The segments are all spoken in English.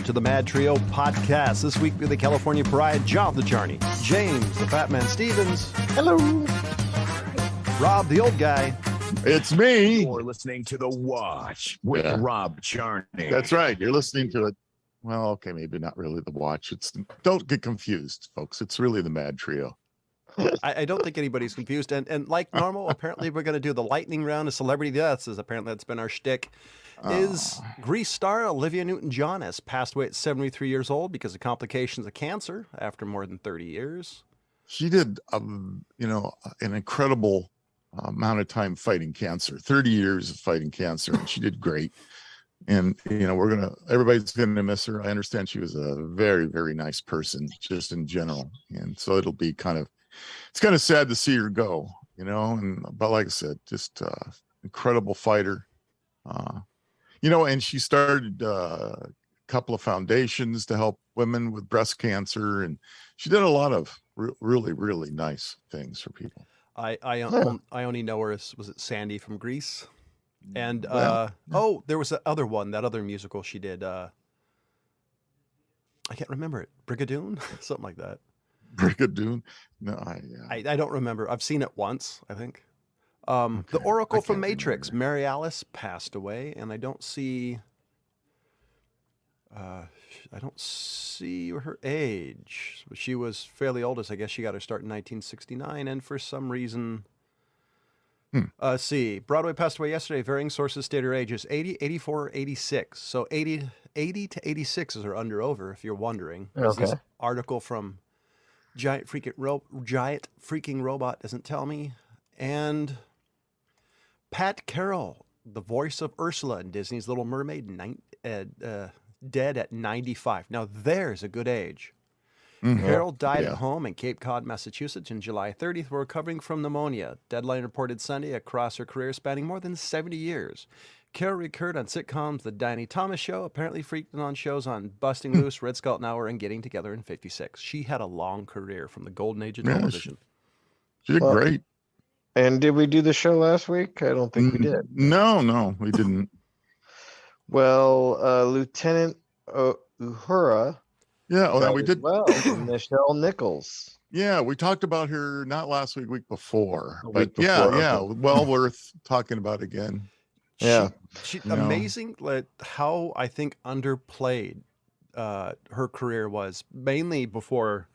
to the MadTrio podcast. This week with the California Pariah, Jonathan Charny, James, the Fatman Stevens. Hello. Rob, the old guy. It's me. You're listening to The Watch with Rob Charny. That's right. You're listening to it. Well, okay, maybe not really The Watch. Don't get confused, folks. It's really the MadTrio. I don't think anybody's confused. And like normal, apparently we're going to do the lightning round of celebrity deaths, as apparently that's been our shtick. Is Grease star Olivia Newton-John has passed away at 73 years old because of complications of cancer after more than 30 years. She did, an incredible amount of time fighting cancer, 30 years of fighting cancer, and she did great. And, everybody's going to miss her. I understand she was a very, very nice person just in general. And so it's kind of sad to see her go, but like I said, just incredible fighter. And she started a couple of foundations to help women with breast cancer. And she did a lot of really, really nice things for people. I only know her as, was it Sandy from Grease? And there was that other one, that other musical she did. I can't remember it. Brigadoon, something like that. Brigadoon? No, I don't remember. I've seen it once, I think. The Oracle from Matrix, Mary Alice, passed away, and I don't see her age. She was fairly old, as I guess she got her start in 1969, and for some reason. Broadway passed away yesterday. Varying sources state her age is 80, 84, or 86. So 80 to 86 is her under over, if you're wondering. Okay. This article from Giant Freaking Robot doesn't tell me. And Pat Carroll, the voice of Ursula in Disney's Little Mermaid, dead at 95. Now there's a good age. Mm-hmm. Carroll died at home in Cape Cod, Massachusetts on July 30th, recovering from pneumonia. Deadline reported Sunday across her career spanning more than 70 years. Carroll recurred on sitcoms The Danny Thomas Show, apparently freaked on shows on Busting Loose, Red Skull Hour, and Getting Together in 56. She had a long career from the golden age of television. She did great. And did we do the show last week? I don't think we did. No, we didn't. Well, Lieutenant Uhura. Yeah, we did. Well, Michelle Nichols. Yeah, we talked about her not last week before. Okay. Well worth talking about again. Yeah. She amazing how I think underplayed her career was, mainly before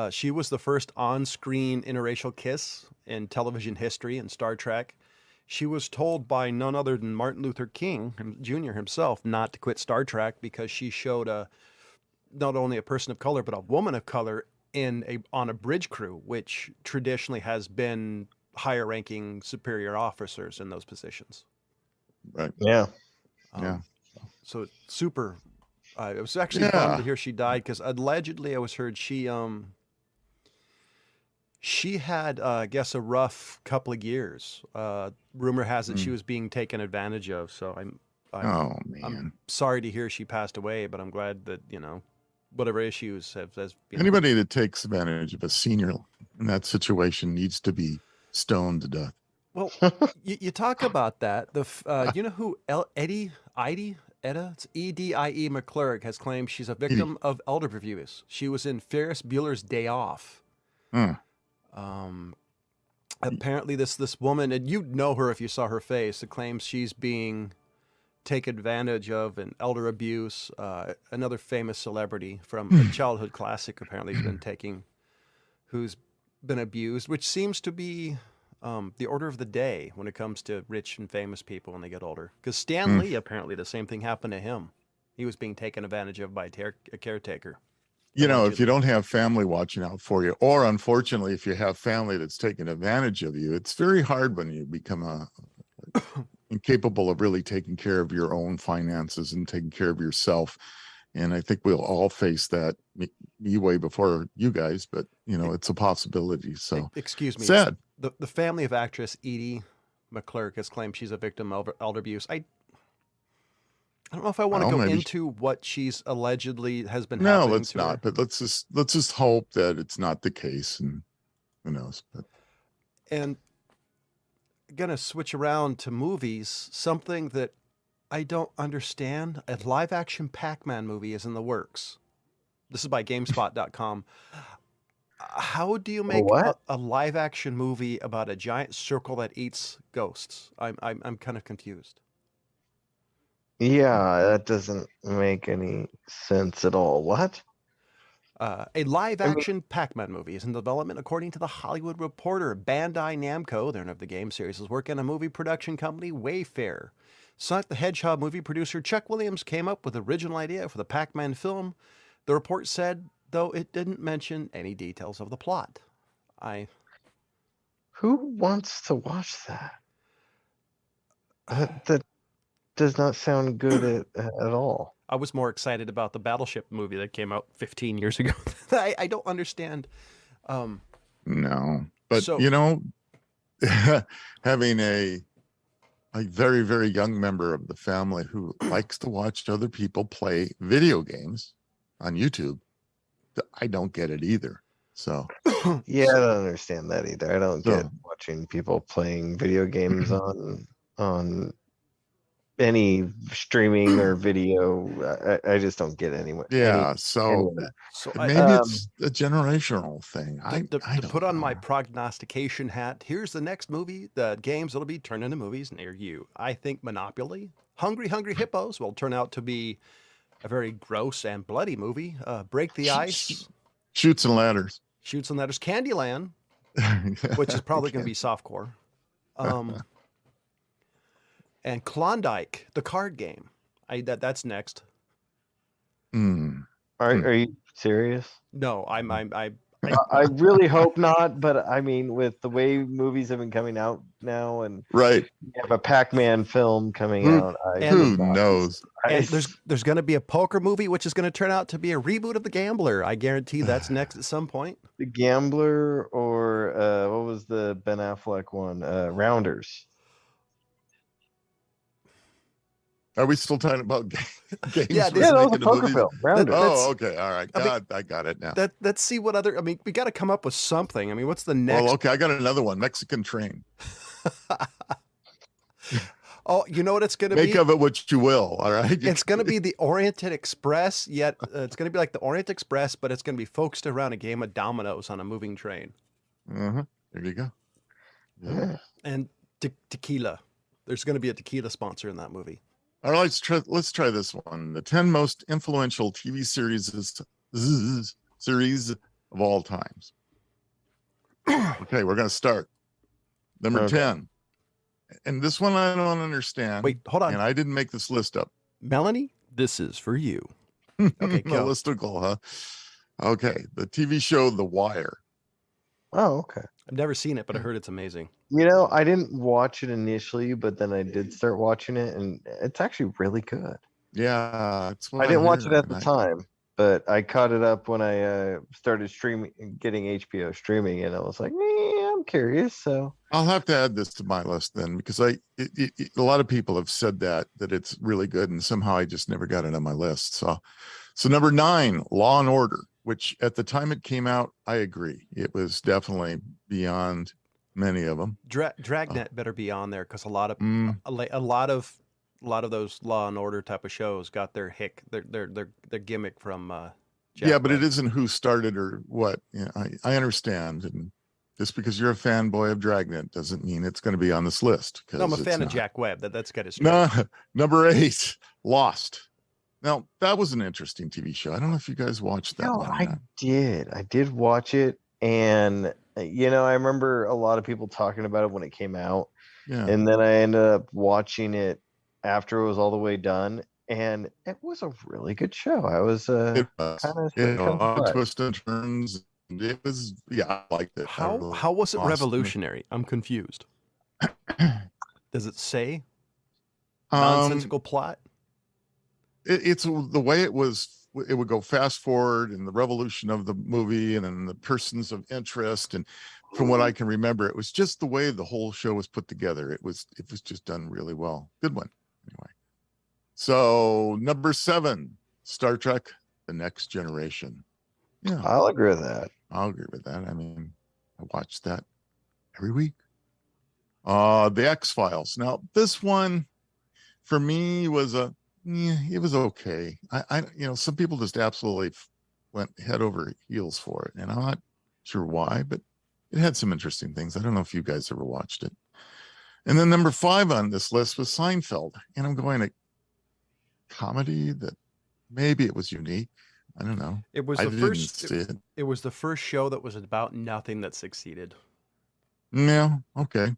she was the first on-screen interracial kiss in television history in Star Trek. She was told by none other than Martin Luther King Jr. himself not to quit Star Trek because she showed not only a person of color, but a woman of color on a bridge crew, which traditionally has been higher ranking superior officers in those positions. Right. Yeah. So super, it was actually bummed to hear she died because allegedly I was heard she had, I guess, a rough couple of years. Rumor has it she was being taken advantage of. So I'm sorry to hear she passed away, but I'm glad that, whatever issues has been. Anybody that takes advantage of a senior in that situation needs to be stoned to death. Well, you talk about that. You know who Etta? It's Edie McClurg has claimed she's a victim of elder abuse. She was in Ferris Bueller's Day Off. Apparently this woman, and you'd know her if you saw her face, that claims she's being taken advantage of in elder abuse. Another famous celebrity from a childhood classic apparently who's been abused, which seems to be the order of the day when it comes to rich and famous people when they get older. Because Stan Lee, apparently the same thing happened to him. He was being taken advantage of by a caretaker. If you don't have family watching out for you, or unfortunately, if you have family that's taking advantage of you, it's very hard when you become incapable of really taking care of your own finances and taking care of yourself. And I think we'll all face that, me way before you guys, but it's a possibility. So excuse me, sad. The family of actress Edie McClurg has claimed she's a victim of elder abuse. I don't know if I want to go into what she's allegedly has been happening. No, let's not. But let's just hope that it's not the case, and who knows. But and gonna switch around to movies. Something that I don't understand. A live action Pac-Man movie is in the works. This is by GameSpot.com. How do you make What? a live action movie about a giant circle that eats ghosts? I'm kind of confused. Yeah, that doesn't make any sense at all. What? A live I mean, action Pac-Man movie is in development, according to the Hollywood Reporter. Bandai Namco, the owner of the game series, is working on a movie production company, Wayfair. Sonic the Hedgehog movie producer Chuck Williams came up with the original idea for the Pac-Man film. The report said, though it didn't mention any details of the plot. I who wants to watch that? That does not sound good at all. I was more excited about the Battleship movie that came out 15 years ago. I don't understand. No, but So having a very, very young member of the family who likes to watch other people play video games on YouTube, I don't get it either. So Yeah, I don't understand that either. I don't get So- watching people playing video games on any streaming or video. I just don't get anywhere. yeah, so Anywhere. so maybe it's a generational thing. I to don't put on know. my prognostication hat, here's the next movie, the games that'll be turned into movies near you. I think Monopoly, Hungry Hungry Hippos will turn out to be a very gross and bloody movie. Break the Ice, Shoots and ladders. Shoots and Ladders, Candyland, which is probably going to be softcore, and Klondike, the card game. That's next. Mm. Are you serious? No, I I really hope not, but I mean, with the way movies have been coming out now, and Right. you have a Pac-Man film coming Who- out, Who knows? and there's going to be a poker movie, which is going to turn out to be a reboot of The Gambler. I guarantee that's next at some point. The Gambler, or what was the Ben Affleck one? Rounders. Are we still talking about games? Yeah, we're Yeah, that was a making poker movies? film. Rounders. Oh, okay. All right. I mean- God, I got it now. Let's see what other. I mean, we got to come up with something. I mean, what's the next? Well, okay. I got another one. Mexican Train. Oh, you know what it's going to Make be? of it what you will. All right. It's going to be the Oriented Express. Yet it's going to be like the Orient Express, but it's going to be focused around a game of dominoes on a moving train Uh-huh. There you go. Yeah. and tequila. There's going to be a tequila sponsor in that movie. All right. Let's try this one. The 10 most influential TV series of all times. Okay, we're going to start. Number Okay. 10. And this one I don't understand. Wait, hold on, And I didn't make this list up. Melanie. This is for you. Okay, go. Listicle, huh? Okay. The TV show The Wire. Oh, okay. I've never seen it, but I heard it's amazing. You know, I didn't watch it initially, but then I did start watching it, and it's actually really good. Yeah. It's what I didn't watch hear, it at and the time, but I caught it up when I started getting HBO streaming, and I was like, I'm curious. So I'll have to add this to my list then, because a lot of people have said that it's really good, and somehow I just never got it on my list. So number 9, Law and Order, which at the time it came out, I agree, it was definitely beyond many of them. Dragnet better be on there because a lot of Mm, a lot of those Law and Order type of shows got their their gimmick from Jack yeah, but Webb. it isn't who started or what. Yeah, I understand, and just because you're a fanboy of Dragnet doesn't mean it's going to be on this list. No, I'm a it's fan of not. Jack Webb. That's got his. No, number 8, Lost. Now that was an interesting TV show. I don't know if you guys watched that no, one. or I not. did. I did watch it, and I remember a lot of people talking about it when it came out, Yeah. and then I ended up watching it after it was all the way done, and it was a really good show. I was It was. kinda It, a lot of surprised. twists and turns. And it was, yeah, I liked it. I How really was it lost me. revolutionary? I'm confused. Does it say Um, nonsensical plot? it's the way it was. It would go fast forward, and the revolution of the movie, and then the persons of interest, and from what I can remember, it was just the way the whole show was put together. It was just done really well. Good one, anyway. So number 7, Star Trek: The Next Generation. Yeah, I'll agree with that. I'll agree with that. I mean, I watch that every week. The X-Files. Now, this one, for me it was okay. Some people just absolutely went head over heels for it, and I'm not sure why, but it had some interesting things. I don't know if you guys ever watched it. And then number 5 on this list was Seinfeld, and I'm going to comedy that maybe it was unique. I don't know. It was I the didn't first. see it. It was the first show that was about nothing that succeeded. Yeah, okay.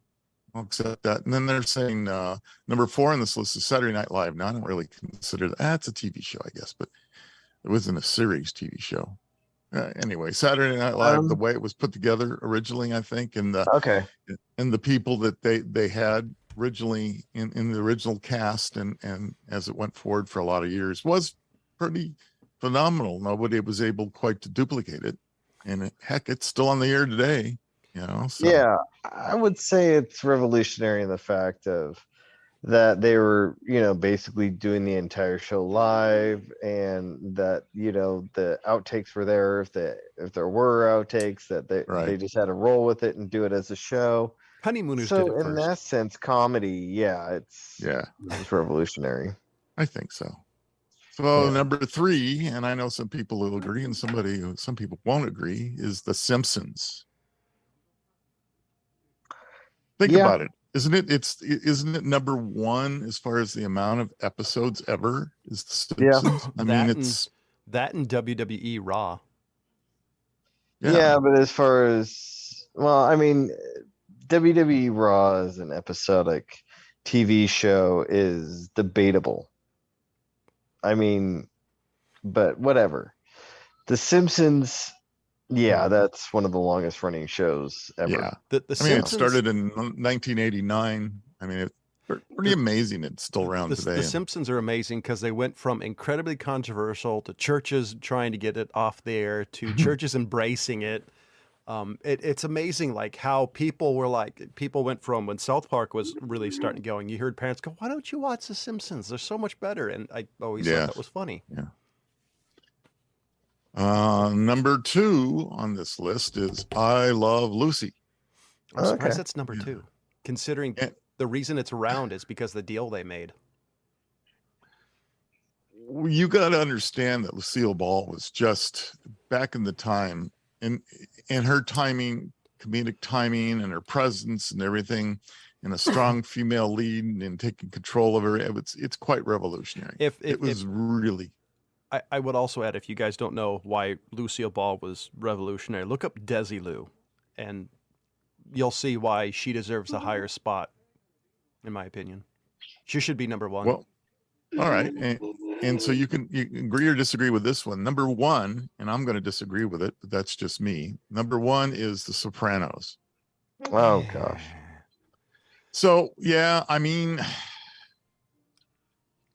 I'll accept that. And then they're saying number 4 on this list is Saturday Night Live. Now, I don't really consider that. It's a TV show, I guess, but it wasn't a series TV show. Anyway, Saturday Night Live, the way it was put together originally, I think, and the people that they had originally in the original cast and as it went forward for a lot of years was pretty phenomenal. Nobody was able quite to duplicate it, and heck, it's still on the air today. So. Yeah, I would say it's revolutionary in the fact of that they were, basically doing the entire show live, and that, the outtakes were there if there were outtakes, that they just had to roll with it and do it as a show. Honeymooners So did it in first. that sense, comedy, it's revolutionary. I think so. So number 3, and I know some people will agree and some people won't agree, is The Simpsons. Think about it. Isn't it number 1 as far as the amount of episodes ever is The Simpsons? I mean, it's that and WWE Raw. Yeah, but as far as, WWE Raw as an episodic TV show is debatable. But whatever. The Simpsons, that's one of the longest running shows ever. Yeah. The Simpsons, it started in 1989. It's pretty amazing. It's still around today. The Simpsons are amazing because they went from incredibly controversial to churches trying to get it off the air to churches embracing it. It's amazing, like how people went from when South Park was really starting going. You heard parents go, "Why don't you watch The Simpsons? They're so much better." And I always thought that was funny. Yeah. Number 2 on this list is I Love Lucy. I'm surprised that's number 2, considering the reason it's around is because the deal they made. You got to understand that Lucille Ball was just back in the time, and her timing, comedic timing, and her presence and everything, and a strong female lead and taking control of her. It's quite revolutionary. It was really. I would also add, if you guys don't know why Lucille Ball was revolutionary, look up Desilu, and you'll see why she deserves a higher spot, in my opinion. She should be number 1. Well, all right. And so you can agree or disagree with this one. Number 1, and I'm going to disagree with it, but that's just me. Number 1 is The Sopranos. Oh, gosh. So,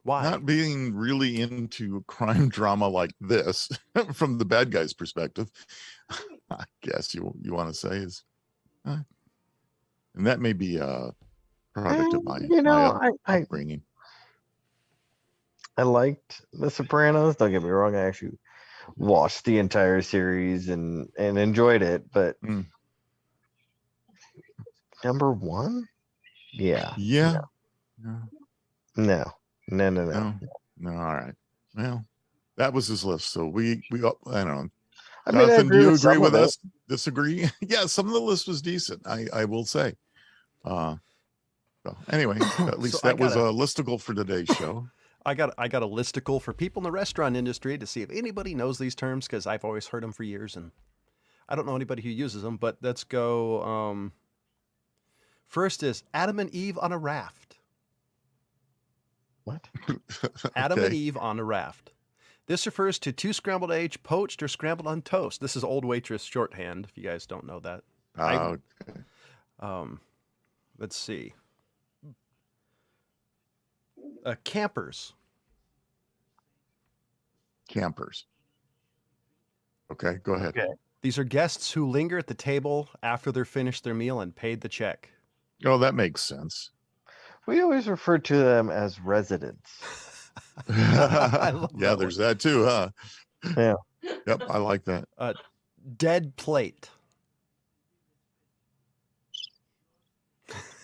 why? Not being really into crime drama like this from the bad guy's perspective, I guess you want to say is, and that may be a product of my upbringing. I liked The Sopranos. Don't get me wrong. I actually watched the entire series and enjoyed it. But number 1? Yeah. No. All right. Well, that was his list. So we I don't know. Jonathan, do you agree with us? Disagree? Yeah, some of the list was decent. I will say. So anyway, at least that was a listicle for today's show. I got a listicle for people in the restaurant industry to see if anybody knows these terms, because I've always heard them for years and I don't know anybody who uses them. But let's go. First is Adam and Eve on a raft. What? Adam and Eve on a raft. This refers to 2 scrambled eggs poached or scrambled on toast. This is Old Waitress shorthand, if you guys don't know that. Let's see. Campers. Okay, go ahead. Okay. These are guests who linger at the table after they're finished their meal and paid the check. Oh, that makes sense. We always refer to them as residents. There's that too, huh? Yeah. Yep, I like that. Dead plate.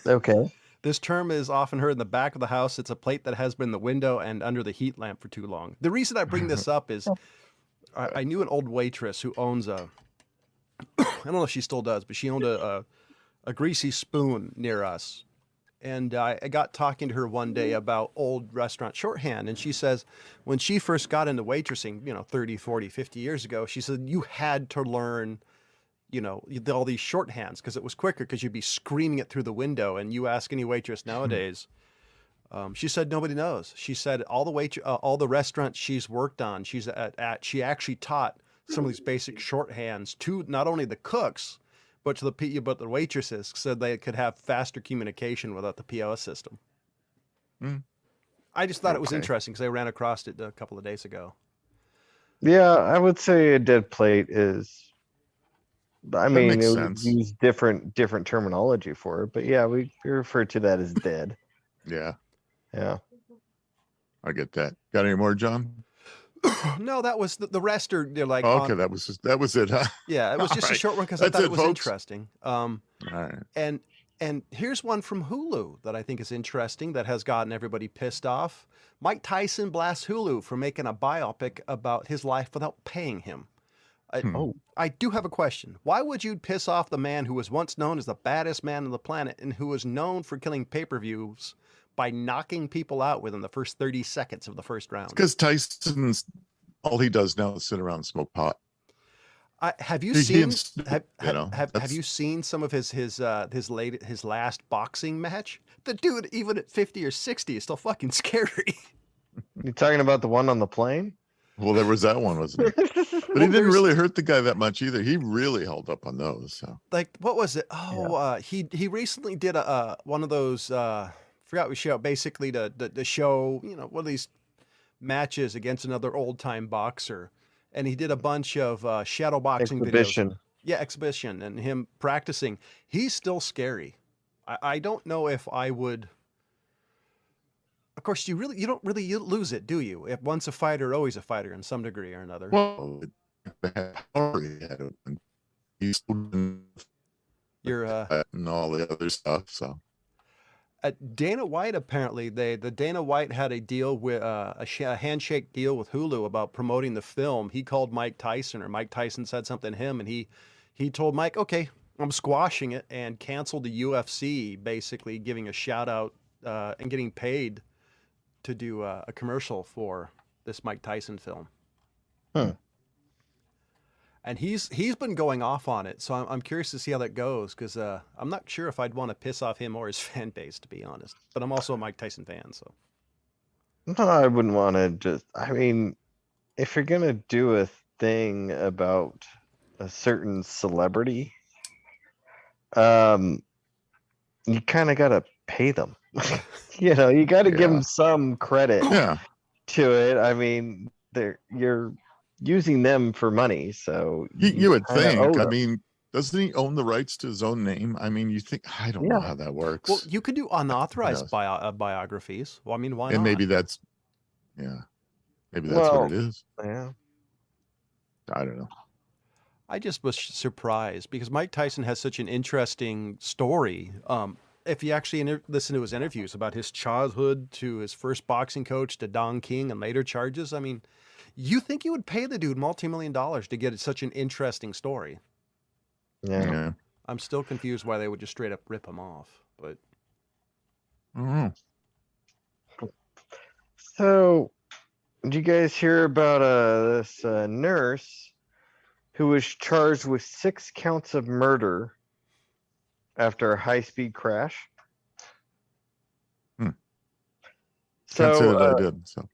Okay. This term is often heard in the back of the house. It's a plate that has been in the window and under the heat lamp for too long. The reason I bring this up is I knew an old waitress who owns a, I don't know if she still does, but she owned a greasy spoon near us. And I got talking to her one day about old restaurant shorthand. And she says when she first got into waitressing, 30, 40, 50 years ago, she said you had to learn, all these shorthands because it was quicker because you'd be screaming it through the window. And you ask any waitress nowadays, she said nobody knows. She said all the restaurants she's worked on, she actually taught some of these basic shorthands to not only the cooks, but to the waitresses, so they could have faster communication without the POS system. I just thought it was interesting because I ran across it a couple of days ago. Yeah, I would say a dead plate is. I mean, makes it would sense. use different terminology for it, but yeah, we refer to that as dead. Yeah, Yeah. I get that. Got any more, John? No, that was the rest are they're like. Oh, okay, that was it. Huh? Yeah, it was just a Alright. short one because I That's thought it, it was folks. interesting. All right. And here's one from Hulu that I think is interesting that has gotten everybody pissed off. Mike Tyson blasts Hulu for making a biopic about his life without paying him. I do have a question. Why would you piss off the man who was once known as the baddest man on the planet and who was known for killing pay-per-views by knocking people out within the first 30 seconds of the first round? Because Tyson's all he does now is sit around and smoke pot. Have you He seen gets- have that's- you seen some of his last boxing match? The dude, even at 50 or 60, is still fucking scary. You talking about the one on the plane? Well, there was that one, wasn't there? But he didn't really hurt the guy that much either. He really held up on those. So Like, what was it? Oh, he recently did one of those forgot what show, basically the show, one of these matches against another old time boxer, and he did a bunch of shadow boxing Exhibition. videos. Yeah, exhibition, and him practicing. He's still scary. I don't know if I would. Of course, you don't really lose it, do you? If once a fighter, always a fighter in some degree or another. well, he's You're and all the other stuff. So Dana White, apparently the Dana White had a deal with a handshake deal with Hulu about promoting the film. He called Mike Tyson, or Mike Tyson said something to him, and he told Mike, "Okay, I'm squashing it," and canceled the UFC, basically giving a shout out and getting paid to do a commercial for this Mike Tyson film. And he's been going off on it, so I'm curious to see how that goes, because I'm not sure if I'd want to piss off him or his fan base, to be honest. But I'm also a Mike Tyson fan, so. No, I wouldn't want to just. I mean, if you're gonna do a thing about a certain celebrity, you kind of gotta pay them. You got to give them some credit yeah, to it. I mean, you're using them for money, so you would kinda think. owe I them. mean, doesn't he own the rights to his own name? I mean, you think I don't know Yeah. how that works. Well, you could do unauthorized Yes. biographies. Well, I mean, why and not? maybe that's maybe that's what it is. Yeah. I don't know. I just was surprised because Mike Tyson has such an interesting story. If you actually listen to his interviews about his childhood to his first boxing coach to Don King and later charges, I mean, you think you would pay the dude multi-million dollars to get such an interesting story. Yeah. I'm still confused why they would just straight up rip him off, but I don't know. So, did you guys hear about this nurse who was charged with 6 counts of murder after a high-speed crash? Can't say that I did. So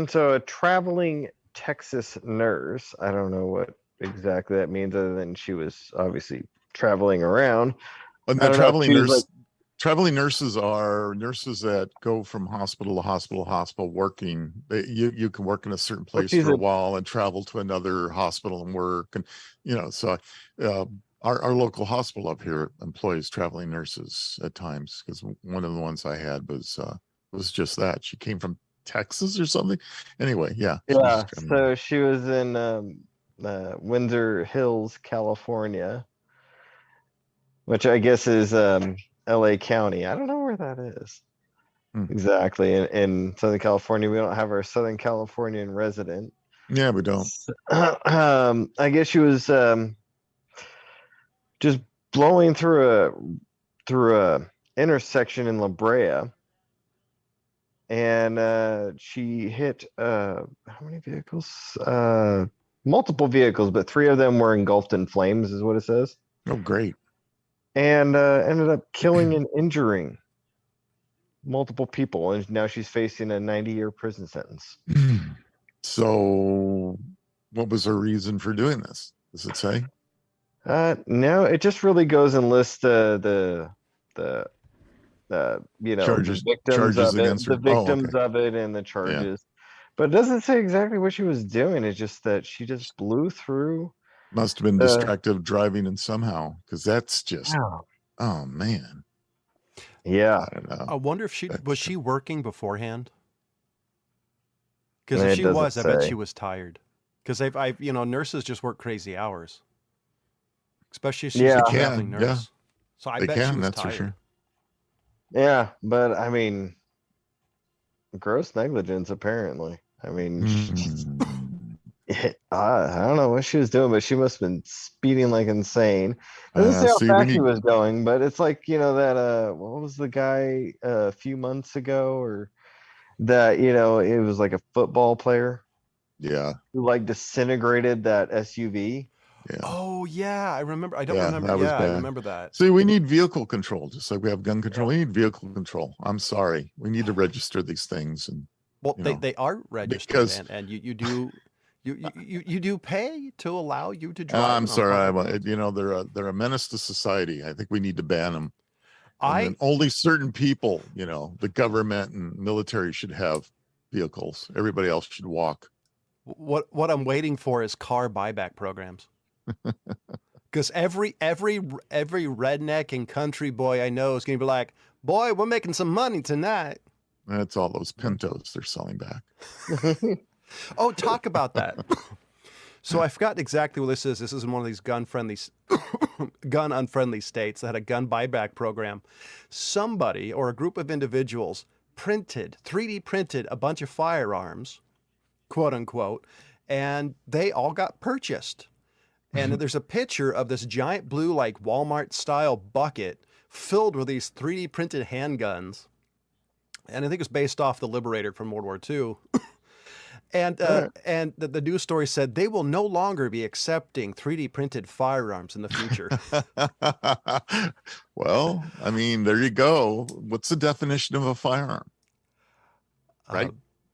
So a traveling Texas nurse, I don't know what exactly that means other than she was obviously traveling around. and I the don't know if she was traveling nurses are nurses that go from hospital to hospital working. You can work in a certain place she's for a a- while and travel to another hospital and work, and so our local hospital up here employs traveling nurses at times, because one of the ones I had was just that. She came from Texas or something. Anyway, yeah. Yeah, so she was in Windsor Hills, California, which I guess is LA County. I don't know where that is Hmm. exactly. In Southern California, we don't have our Southern Californian resident. Yeah, we don't. I guess she was just blowing through a intersection in La Brea, and she hit how many vehicles? Multiple vehicles, but three of them were engulfed in flames, is what it says, Oh, great. and ended up killing and injuring multiple people, and now she's facing a 90-year prison sentence. So, what was her reason for doing this? Does it say? No, it just really goes and lists the you know, Charges- the victims charges of it, against the her. Oh, victims okay. of it, and the charges. But it doesn't say exactly what she was doing. It's just that she just blew through. Must have been distracted driving and somehow, because that's just, Wow. oh man, Yeah, I don't know. I wonder if That's was she working beforehand? Because It if she doesn't was, I bet say. she was tired. Because I've nurses just work crazy hours, especially if she's Yeah. a They can, traveling yeah. nurse. So I They bet she can, was that's for tired. sure. Yeah, but I mean, gross negligence apparently. I mean, I don't know what she was doing, but she must have been speeding like insane. Doesn't say how See, we fast she need, was going, but it's like, you know, that what was the guy a few months ago, or that, you know, it was like a football player yeah, who like disintegrated that SUV. yeah, Oh yeah, I remember. I don't yeah, remember. that was Yeah, I bad. remember that. See, we need vehicle control, just like we have gun control. We need vehicle control. I'm sorry, we need to register these things, and Well, you they, know, they are registered, because and you do you do pay to allow you to drive I'm it on sorry, public roads. you know, they're a menace to society. I think we need to ban them, and I then only certain people, you know, the government and military should have vehicles. Everybody else should walk. what I'm waiting for is car buyback programs. Because every redneck and country boy I know is gonna be like, boy, we're making some money tonight. That's all those Pintos they're selling back. Oh, talk about that. So I forgot exactly what this is. This is in one of these gun unfriendly states that had a gun buyback program. Somebody or a group of individuals 3D printed a bunch of firearms, quote unquote, and they all got purchased. And there's a picture of this giant blue, like Walmart style bucket filled with these 3D printed handguns. And I think it's based off the Liberator from World War II. And Right. and the news story said they will no longer be accepting 3D printed firearms in the future. Well, I mean, there you go. What's the definition of a firearm? Right?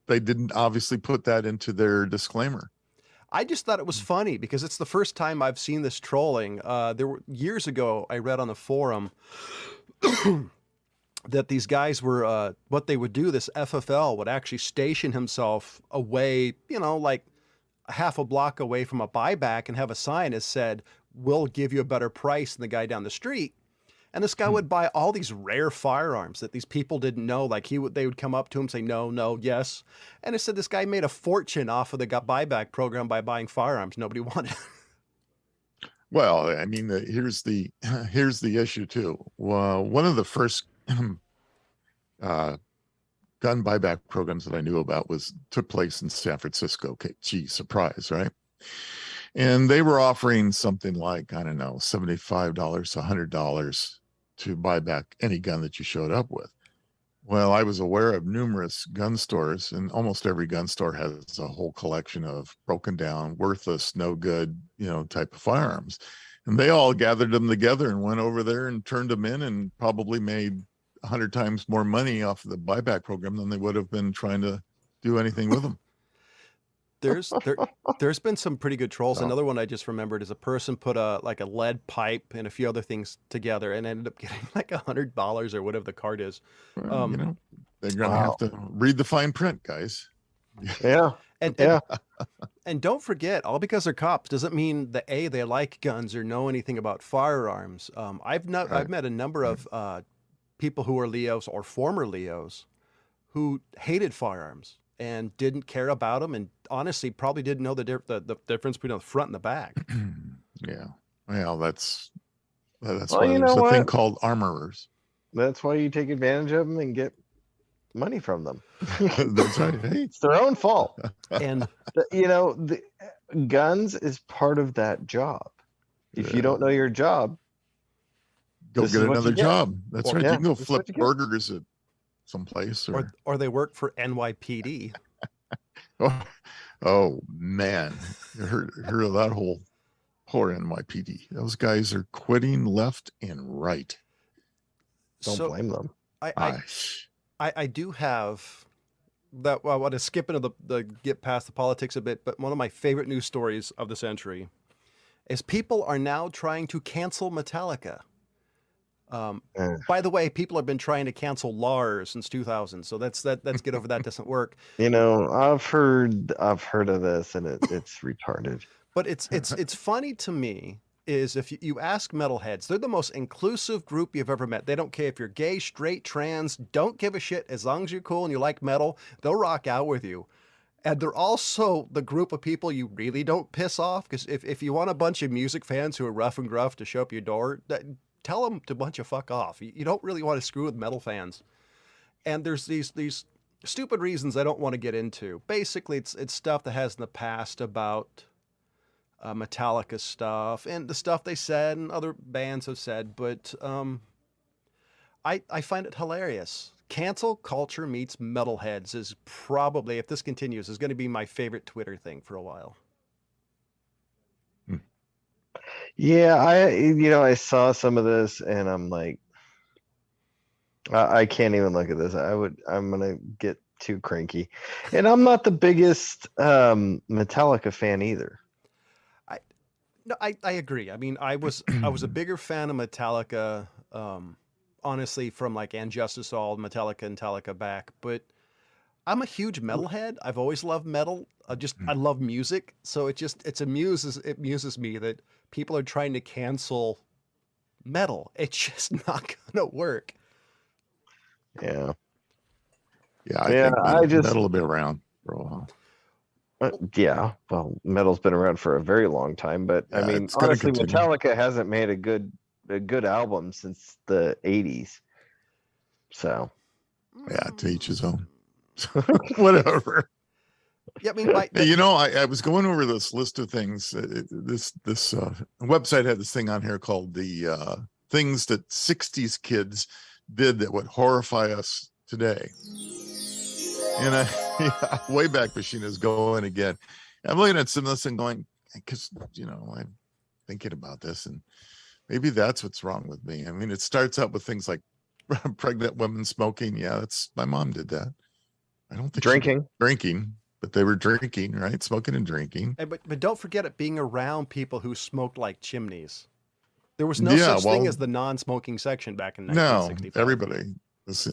They didn't obviously put that into their disclaimer. I just thought it was funny because it's the first time I've seen this trolling. There were years ago I read on the forum that these guys were what they would do. This FFL would actually station himself away, you know, like half a block away from a buyback, and have a sign that said, "We'll give you a better price than the guy down the street." And this guy would buy all these rare firearms that these people didn't know. Like they would come up to him and say, no, no, yes. And it said this guy made a fortune off of the buyback program by buying firearms nobody wanted. Well, I mean, here's the issue too. One of the first gun buyback programs that I knew about took place in San Francisco. Okay, gee, surprise, right? And they were offering something like, I don't know, $75, $100 to buy back any gun that you showed up with. Well, I was aware of numerous gun stores, and almost every gun store has a whole collection of broken down, worthless, no good, you know, type of firearms. And they all gathered them together and went over there and turned them in, and probably made 100 times more money off of the buyback program than they would have been trying to do anything with them. There's been some pretty good trolls. So- Another one I just remembered is a person put a lead pipe and a few other things together and ended up getting like $100 or whatever the card is. Well, you know, they're going to have to read the fine print, guys. Yeah. And Yeah. and don't forget, all because they're cops doesn't mean that they like guns or know anything about firearms. I've met a number of people who are Leos or former Leos who hated firearms and didn't care about them, and honestly probably didn't know the difference between the front and the back. Yeah. Well, that's Well, why you there's know a thing what? called armorers. That's why you take advantage of them and get money from them. That's right. Hey, It's their own fault. And The guns is part of that job. If you don't know your job, go this get is what you another get. job. That's Well, right. yeah, You can go that's flip what you get. burgers at someplace or they work for NYPD. oh man, you heard of that whole poor NYPD. Those guys are quitting left and right. Don't blame them. I do have that. Well, I want to skip into the get past the politics a bit, but one of my favorite news stories of the century is people are now trying to cancel Metallica. By the way, people have been trying to cancel Lars since 2000, so let's get over that. Doesn't work. I've heard of this, and it's retarded. But it's funny to me is if you ask metalheads, they're the most inclusive group you've ever met. They don't care if you're gay, straight, trans, don't give a shit. As long as you're cool and you like metal, they'll rock out with you. And they're also the group of people you really don't piss off, because if you want a bunch of music fans who are rough and gruff to show up your door, tell them to bunch of fuck off. You don't really want to screw with metal fans. And there's these stupid reasons I don't want to get into. Basically, it's stuff that has in the past about Metallica stuff and the stuff they said and other bands have said, but I find it hilarious. Cancel culture meets metalheads is probably, if this continues, is going to be my favorite Twitter thing for a while. Yeah, I saw some of this, and I'm like, I can't even look at this. I'm gonna get too cranky, and I'm not the biggest Metallica fan either. No, I agree. I mean, I was a bigger fan of Metallica, honestly, from like And Justice All, Metallica and Metallica back. But I'm a huge metalhead. I've always loved metal. I love music, so it amuses me that people are trying to cancel metal. It's just not gonna work. Yeah. Yeah, I think metal will be around for a while. Yeah, well, metal's been around for a very long time, but I mean, honestly, Metallica hasn't made a good album since the 80s. So, yeah, to each his own. Whatever. Yeah, I mean, I was going over this list of things. This website had this thing on here called the things that 60s kids did that would horrify us today. And Wayback Machine is going again. I'm looking at some of this and going, because I'm thinking about this, and maybe that's what's wrong with me. I mean, it starts out with things like pregnant women smoking. Yeah, my mom did that. I don't think drinking, but they were drinking, right? Smoking and drinking. But don't forget it being around people who smoked like chimneys. There was no such thing as the non-smoking section back in 1965. No, everybody was,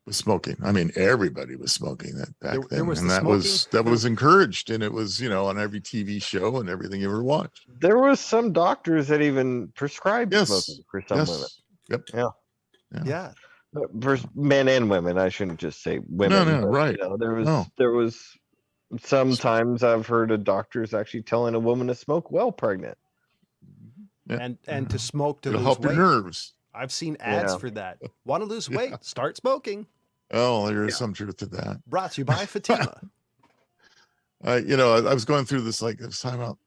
was smoking. I mean, everybody was smoking that back then, and that was encouraged, and it was on every TV show and everything you ever watched. There was some doctors that even prescribed smoking for some women. Yep. Yeah. For men and women, I shouldn't just say women. No, but, right. There was sometimes I've heard of doctors actually telling a woman to smoke while pregnant. Yeah. And to smoke to lose help weight. Your nerves. I've seen ads for that. Want to lose weight? Start smoking. Oh, there is some truth to that. Brought to you by Fatima. I was going through this time out.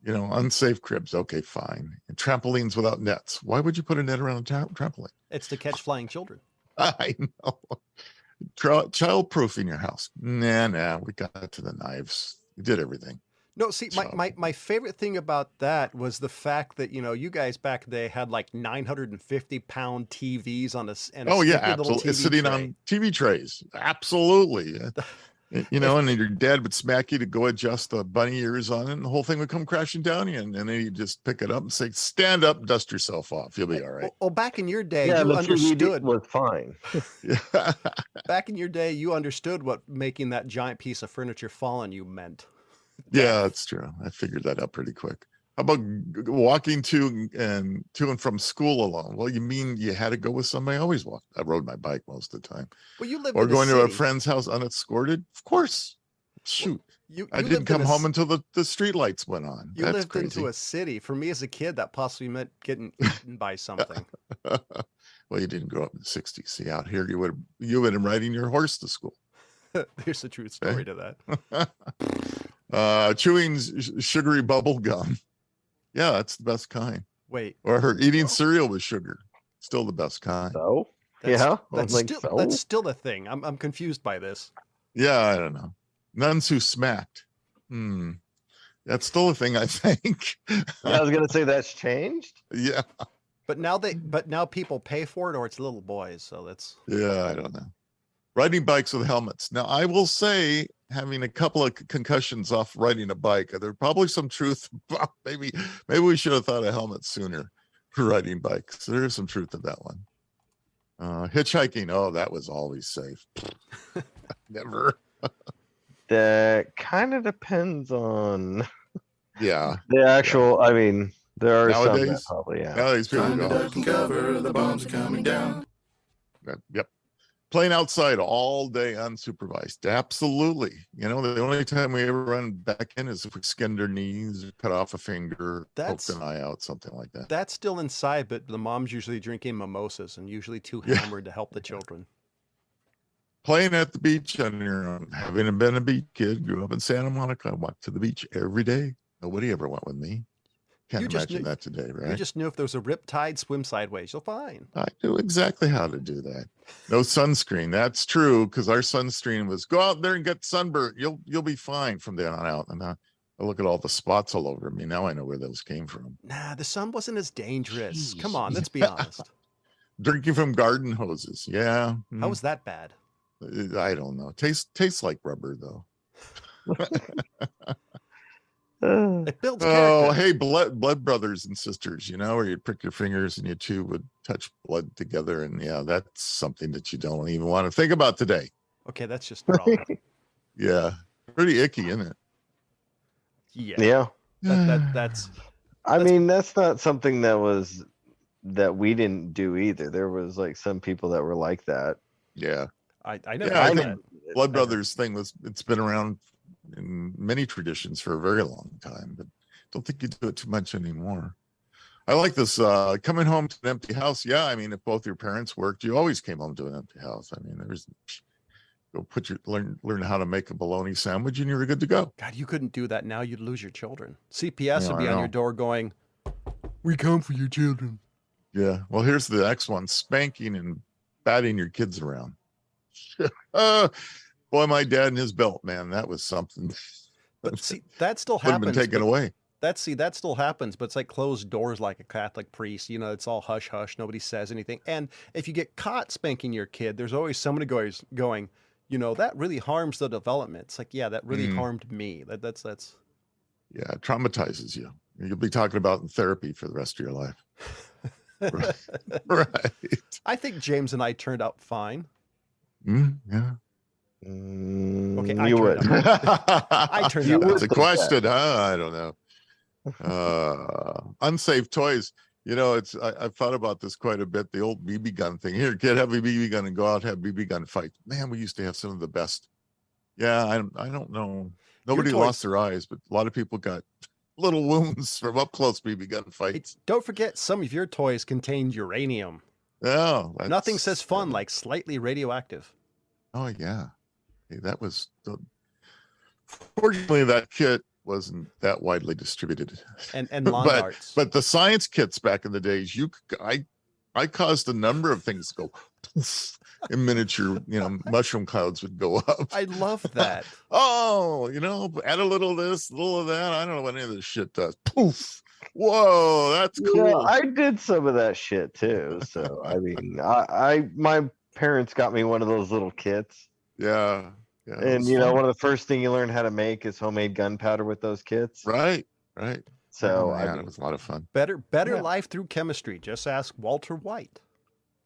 Unsafe cribs. Okay, fine. And trampolines without nets. Why would you put a net around a trampoline? It's to catch flying children. I know. Child-proofing your house. Nah. We got to the knives. We did everything. No, see, my favorite thing about that was the fact that, you guys back then had like 950-pound TVs on absolutely. It's sitting on TV trays. Absolutely. And your dad would smack you to go adjust the bunny ears on it, and the whole thing would come crashing down you, and then you just pick it up and say, stand up, dust yourself off. You'll be all right. Well, back in your day, you understood. Was fine. Back in your day, you understood what making that giant piece of furniture fall on you meant. Yeah, that's true. I figured that out pretty quick. How about walking to and from school alone? Well, you mean you had to go with somebody? I always walked. I rode my bike most of the time. Well, you live or going to a friend's house unescorted? Of course. Shoot. I didn't come home until the street lights went on. You That's lived crazy. into a city. For me as a kid, that possibly meant getting eaten by something. Well, you didn't grow up in the 60s. See, out here, you would have been riding your horse to school. There's a true story to that. Chewing sugary bubble gum. Yeah, that's the best kind. Wait. Or eating cereal with sugar. Still the best kind. So That's still the thing. I'm confused by this. Yeah, I don't know. Nuns who smacked. That's still a thing, I think. I was gonna say that's changed. Yeah. But now people pay for it, or it's little boys. So that's. Yeah, I don't know. Riding bikes with helmets. Now, I will say, having a couple of concussions off riding a bike, there's probably some truth. Maybe we should have thought of helmets sooner for riding bikes. There is some truth to that one. Hitchhiking. Oh, that was always safe. Never. That kind of depends on. Yeah. The actual. I mean, there are Nowadays, some that probably. Yeah. Nowadays people Trying to go. duck and cover, the bombs are coming down. Yep. Playing outside all day unsupervised. Absolutely. The only time we ever run back in is if we skinned our knees, or cut off a finger, poked an eye out, something like that. That's still inside, but the mom's usually drinking mimosas and usually too hammered to help the children. Playing at the beach on your own. Having been a beach kid, grew up in Santa Monica, I walked to the beach every day. Nobody ever went with me. Can't imagine that today, right? You just knew if there was a riptide, swim sideways. You're fine. I knew exactly how to do that. No sunscreen. That's true, because our sunscreen was go out there and get sunburnt. You'll be fine from then on out. And I look at all the spots all over me. Now I know where those came from. Nah, the sun wasn't as dangerous. Jeez. Come on, let's be honest. Drinking from garden hoses. Yeah. How was that bad? I don't know. Tastes like rubber though. It builds Oh, character. hey, blood brothers and sisters, where you'd prick your fingers and you two would touch blood together. And yeah, that's something that you don't even want to think about today. Okay, that's just wrong. Yeah. Pretty icky, isn't it? Yeah. That's. I mean, that's not something that we didn't do either. There was like some people that were like that. Yeah. I never. Yeah, I done think that. Blood Brothers thing it's been around in many traditions for a very long time, but don't think you do it too much anymore. I like this coming home to an empty house. Yeah, I mean, if both your parents worked, you always came home to an empty house. I mean, go learn how to make a bologna sandwich and you're good to go. God, you couldn't do that now. You'd lose your children. CPS would be I on know. your door going, "We come for your children." Yeah. Well, here's the next one: spanking and batting your kids around. Boy, my dad and his belt, man, that was something. But see, that still Would have happens. been taken away. That still happens, but it's like closed doors, like a Catholic priest. It's all hush hush. Nobody says anything. And if you get caught spanking your kid, there's always somebody going, that really harms the development. It's like, yeah, that really harmed me. That's. Yeah, it traumatizes you. You'll be talking about in therapy for the rest of your life. Right. I think James and I turned out fine. Yeah. Okay, I You turned would. I turned out. That's a think question, huh? I don't know. Unsafe toys. I've thought about this quite a bit. The old BB gun thing. Here, kid, have a BB gun and go out and have BB gun fights. Man, we used to have some of the best. Yeah, I don't know. Nobody lost their eyes, but a lot of people got little wounds from up close BB gun fights. Don't forget, some of your toys contained uranium. Yeah. Nothing says fun like slightly radioactive. Oh yeah. Hey, that was fortunately that kit wasn't that widely distributed. And lawn darts. But the science kits back in the days, I caused a number of things to go poof, in miniature, mushroom clouds would go up. I love that. Oh, add a little of this, a little of that. I don't know what any of this shit does. Poof. Whoa, that's cool. Yeah, I did some of that shit too. So I mean, my parents got me one of those little kits. Yeah. And one of the first thing you learn how to make is homemade gunpowder with those kits. Right. So it was a lot of fun. Better life through chemistry. Just ask Walter White.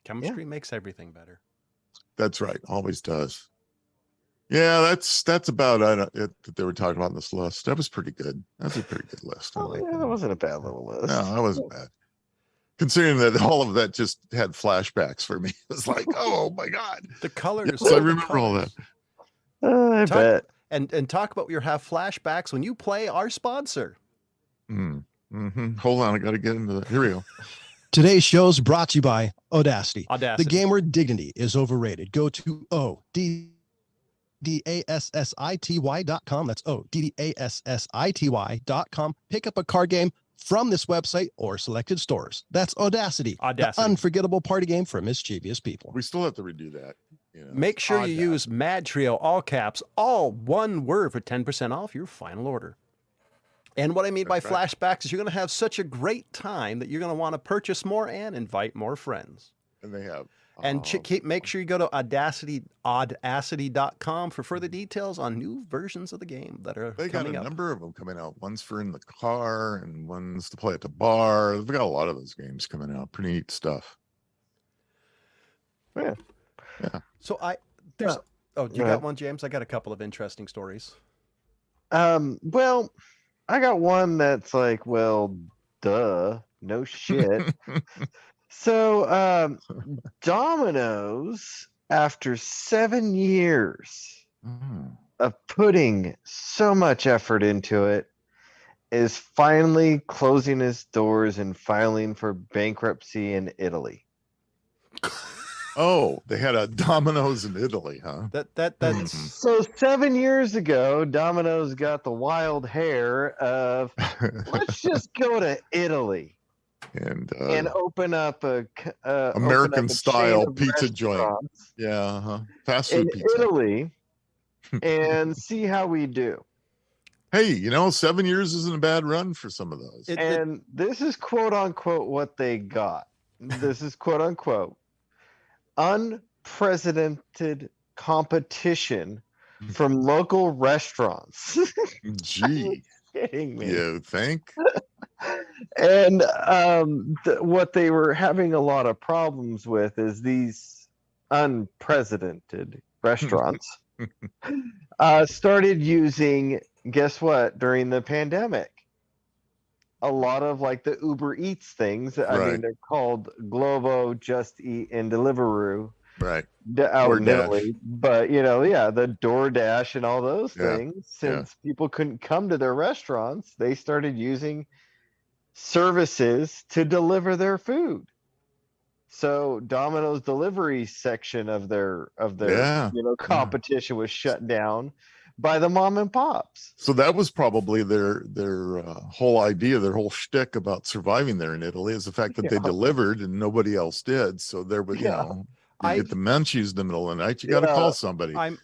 Chemistry makes everything better. That's right. Always does. Yeah, that's about it that they were talking about in this list. That was pretty good. That's a pretty good list. I like that wasn't a bad little list. No, that wasn't bad. Considering that all of that just had flashbacks for me. It was like, oh my God. The colors. Yes, I remember all that. I bet. and talk about your have flashbacks when you play our sponsor. Hold on, I got to get into the. Here we go. Today's show is brought to you by Audacity. Audacity. The game where dignity is overrated. Go to ODDASSITY.com. That's ODDASSITY.com. Pick up a card game from this website or selected stores. That's Audacity. The unforgettable party game for mischievous people. We still have to redo that. You know, Make sure you use MadTrio, all caps, all one word for 10% off your final order. And what I mean by flashbacks is you're going to have such a great time that you're going to want to purchase more and invite more friends. And they have. And make sure you go to audacity.com for further details on new versions of the game that are coming up. They got a number of them coming out. One's for in the car and one's to play at the bar. They've got a lot of those games coming out. Pretty neat stuff. Yeah. So you got one, James? I got a couple of interesting stories. Well, I got one that's like, well, duh, no shit. So, Domino's, after 7 years of putting so much effort into it, is finally closing its doors and filing for bankruptcy in Italy. Oh, they had a Domino's in Italy, huh? That's So 7 years ago, Domino's got the wild hair of let's just go to Italy and open up a American style chain of pizza joint. restaurants Fast food in pizza. Italy and see how we do. Hey, 7 years isn't a bad run for some of those. And this is quote unquote what they got. This is quote unquote unprecedented competition from local restaurants. Gee, kidding me? you think? And what they were having a lot of problems with is these unprecedented restaurants started using, guess what, during the pandemic, a lot of like the Uber Eats things. I mean, they're called Glovo, Just Eat, and Deliveroo. Right. Out in Italy. But the DoorDash and all those things, since people couldn't come to their restaurants, they started using services to deliver their food. So Domino's delivery section of their competition was shut down by the mom and pops. So that was probably their whole idea, their whole shtick about surviving there in Italy is the fact that they delivered and nobody else did. So there was, you get the munchies in the middle of the night. You got to call somebody. Good.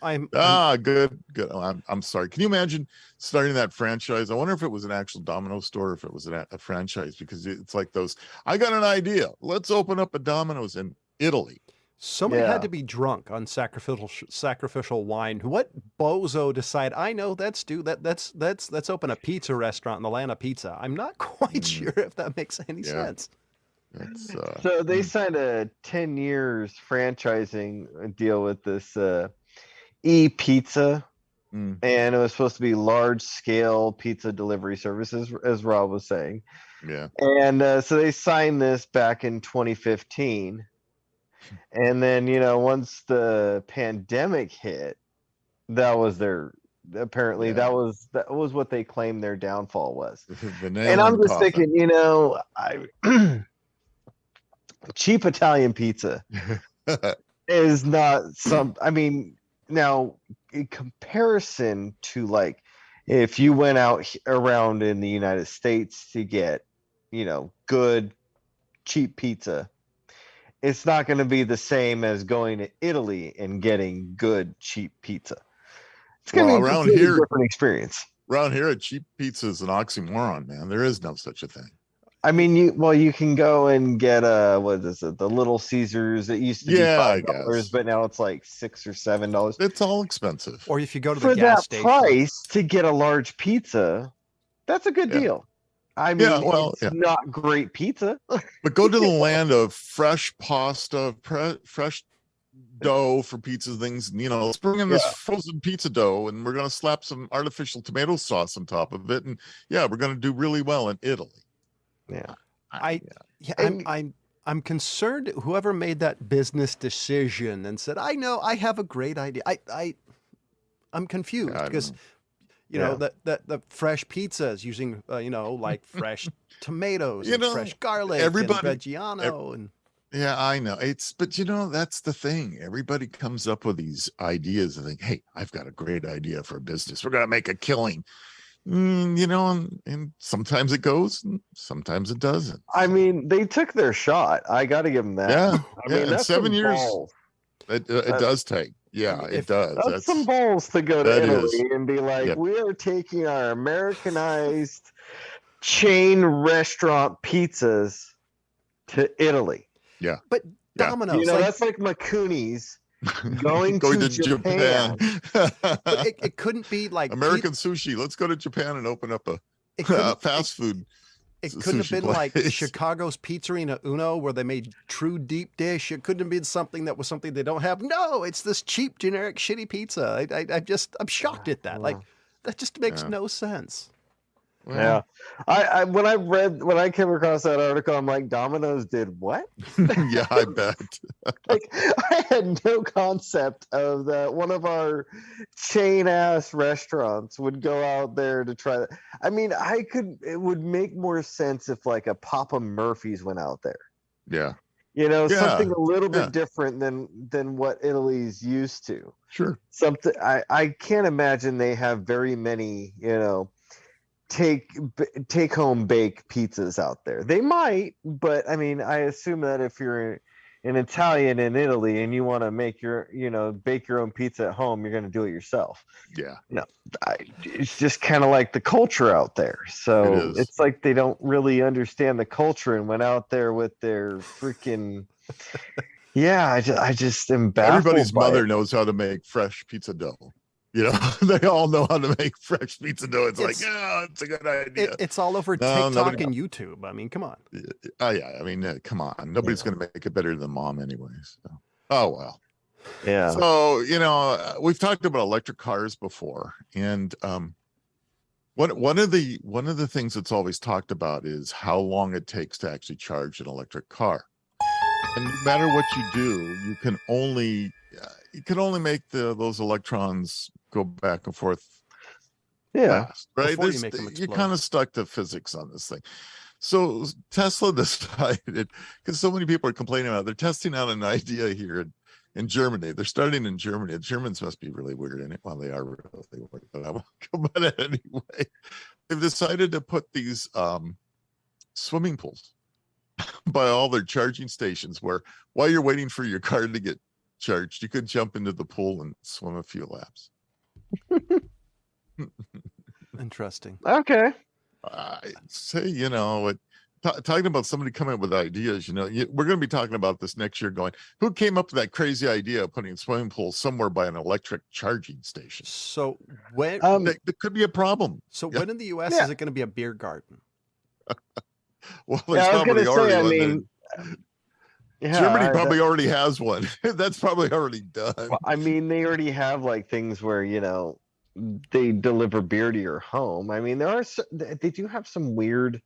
I'm sorry. Can you imagine starting that franchise? I wonder if it was an actual Domino's store, or if it was a franchise, because it's like those. I got an idea. Let's open up a Domino's in Italy. Somebody had to be drunk on sacrificial wine. What bozo decide? I know let's open a pizza restaurant in the land of pizza. I'm not quite sure if that makes any sense. So they signed a 10 years franchising deal with this e-pizza, and it was supposed to be large scale pizza delivery services, as Rob was saying. Yeah. And so they signed this back in 2015. And then, once the pandemic hit, that was that was what they claimed their downfall was. And I'm just thinking, cheap Italian pizza is not now in comparison to like if you went out around in the United States to get, good cheap pizza, it's not going to be the same as going to Italy and getting good cheap pizza. It's going to be a different experience. Around here, a cheap pizza is an oxymoron, man. There is no such a thing. I mean, you can go and get the Little Caesars. It used to be $5, but now it's like $6 or $7. It's all expensive. Or if you go to the gas station for that price to get a large pizza, that's a good deal. I mean, it's not great pizza. But go to the land of fresh pasta, fresh dough for pizza things. Let's bring in this frozen pizza dough, and we're going to slap some artificial tomato sauce on top of it, and we're going to do really well in Italy. I'm concerned whoever made that business decision and said, I know I have a great idea. I'm confused I don't because know. you know that the fresh pizzas using like fresh tomatoes You and know, fresh garlic everybody. and Veggiano and Yeah, I know. But that's the thing. Everybody comes up with these ideas and think, hey, I've got a great idea for a business. We're gonna make a killing. And sometimes it goes, and sometimes it doesn't. I mean, they took their shot. I got to give them that. Yeah, I mean, and that's 7 some years balls. it That- does take. Yeah, mean, it does. That's some balls to go to that Italy is. and be like, Yep. we are taking our Americanized chain restaurant pizzas to Italy. Yeah. but Yeah. Domino's, You know, that's like Macooni's going to Japan. but it couldn't be like American sushi. Let's go to Japan and open up a it couldn't, fast food. It couldn't have sushi been like place. Chicago's Pizzeria Uno where they made true deep dish. It couldn't have been something that was something they don't have. No, it's this cheap, generic, shitty pizza. I'm shocked at that. Like, that just makes Yeah. no sense. Yeah. I when I came across that article, I'm like, Domino's did what? Yeah, I bet. Like, I had no concept of that one of our chain ass restaurants would go out there to try that. I mean, it would make more sense if like a Papa Murphy's went out there. Yeah. You know, Yeah, something a little bit yeah. different than what Italy's used to. Sure. Something I can't imagine they have very many, take home bake pizzas out there. They might, but I mean, I assume that if you're an Italian in Italy and you want to make bake your own pizza at home, you're going to do it yourself. Yeah. It's just kind of like the culture out there. So It is. it's like they don't really understand the culture and went out there with their freaking. Yeah, I just am baffled. Everybody's by mother it. knows how to make fresh pizza dough. They all know how to make fresh pizza dough. It's like, yeah, it's a good idea. It's all over No, TikTok and YouTube. I mean, come on. Oh yeah, I mean, come on. Nobody's going to make it better than mom, anyways. So. Oh well. Yeah. So we've talked about electric cars before, and one of the things that's always talked about is how long it takes to actually charge an electric car. And no matter what you do, you can only make those electrons go back and forth. Yeah. Fast, right? Before you make them You're explode. kind of stuck to physics on this thing. So Tesla decided, because so many people are complaining about it, they're testing out an idea here in Germany. They're starting in Germany. The Germans must be really weird in it. Well, they are really weird, but I won't go about it anyway. They've decided to put these swimming pools by all their charging stations where while you're waiting for your car to get charged, you could jump into the pool and swim a few laps. Interesting. Okay. I say, talking about somebody coming up with ideas, we're going to be talking about this next year going, who came up with that crazy idea of putting swimming pools somewhere by an electric charging station? So when There could be a problem. when in the US Yeah. is it going to be a beer garden? Well, there's I was probably gonna say, already I one there. mean, yeah, Germany probably already has one. That's probably already done. I mean, they already have like things where they deliver beer to your home. I mean, they do have some weird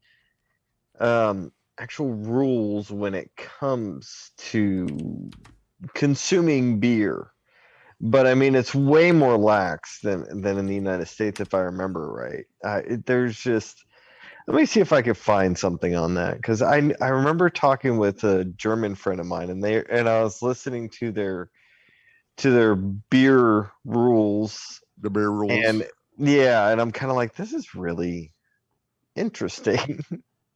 actual rules when it comes to consuming beer. But I mean, it's way more lax than in the United States, if I remember right. There's just. Let me see if I could find something on that, because I remember talking with a German friend of mine, and I was listening to their beer rules. The beer rules. And yeah, and I'm kind of like, this is really interesting.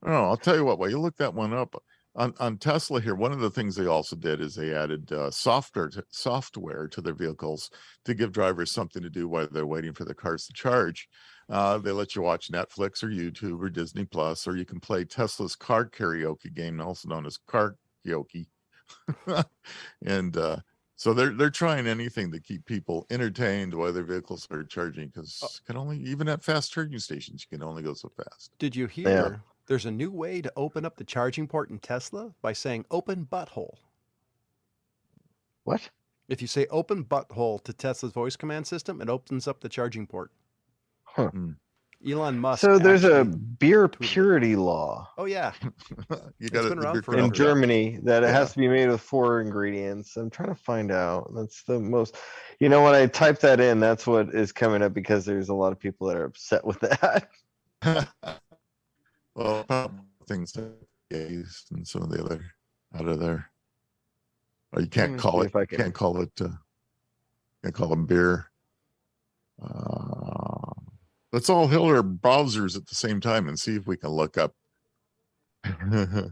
Oh, I'll tell you what. While you look that one up on Tesla here, one of the things they also did is they added software to their vehicles to give drivers something to do while they're waiting for their cars to charge. They let you watch Netflix or YouTube or Disney Plus, or you can play Tesla's car karaoke game, also known as car karaoke. And so they're trying anything to keep people entertained while their vehicles are charging, because even at fast charging stations, you can only go so fast. Did you hear there's a new way to open up the charging port in Tesla by saying open butthole? What? If you say open butthole to Tesla's voice command system, it opens up the charging port. Huh. Elon Musk. So there's a actually beer tweeted it. purity law Oh yeah, You got been around it forever. in Germany that it Yeah. has to be made with 4 ingredients. I'm trying to find out. That's the most, when I type that in, that's what is coming up because there's a lot of people that are upset with that. Well, things like gays and some of the other out of there. Or you can't call it. Can't call them beer. Let's all hit our browsers at the same time and see if we can look up. Yeah,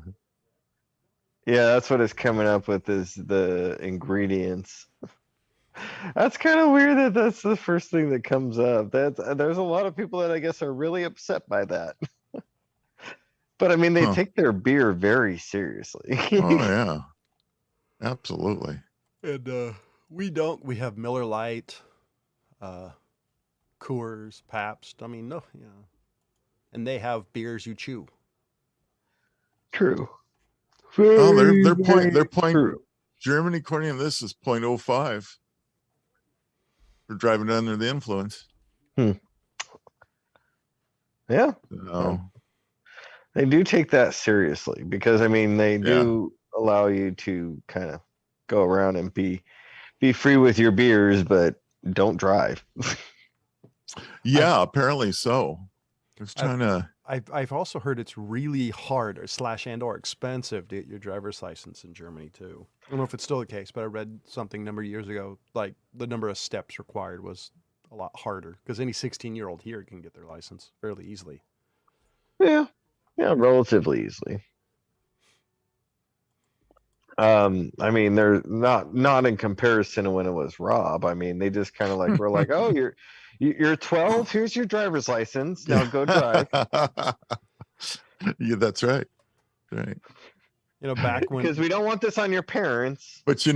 that's what it's coming up with is the ingredients. That's kind of weird that that's the first thing that comes up. There's a lot of people that I guess are really upset by that. But I mean, they take their beer very seriously. Oh yeah, absolutely. And we don't. We have Miller Lite, Coors, Pabst. I mean, no, and they have beers you chew. True. Oh, their point. True. Germany, according to this, is 0.05 for driving under the influence. Yeah. So, they do take that seriously because I mean they do allow you to kind of go around and be free with your beers, but don't drive. yeah, apparently so. I was trying to. I've also heard it's really hard or expensive to get your driver's license in Germany too. I don't know if it's still the case, but I read something a number of years ago, like the number of steps required was a lot harder because any 16-year-old here can get their license fairly easily. Yeah, relatively easily. I mean, they're not in comparison to when it was Rob. I mean, they just kind of like were like, oh, you're 12. Here's your driver's license. Now go drive. Yeah, that's right. Right. Back when because we don't want this on your parents. But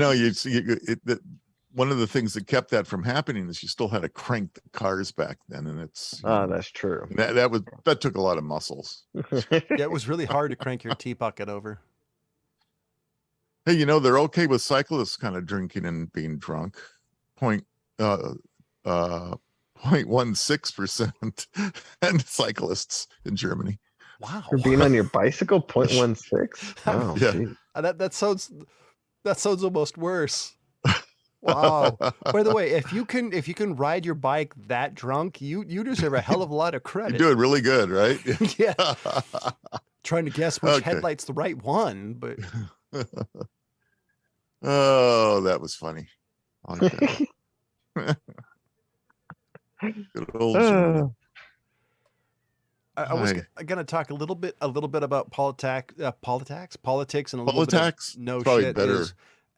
one of the things that kept that from happening is you still had to crank the cars back then, and it's that's true. That took a lot of muscles. Yeah, it was really hard to crank your tea bucket over. Hey, they're okay with cyclists kind of drinking and being drunk. 0.16% and cyclists in Germany. Wow. For being on your bicycle, 0.16. Oh, yeah. geez. That sounds almost worse. Wow. By the way, if you can ride your bike that drunk, you deserve a hell of a lot of credit. You're doing really good, right? Yeah. Trying to guess which headlight's the right one, but oh, that was funny. Okay. Good old Germany. I was going to talk a little bit about politics, and a little bit of no shit. Better.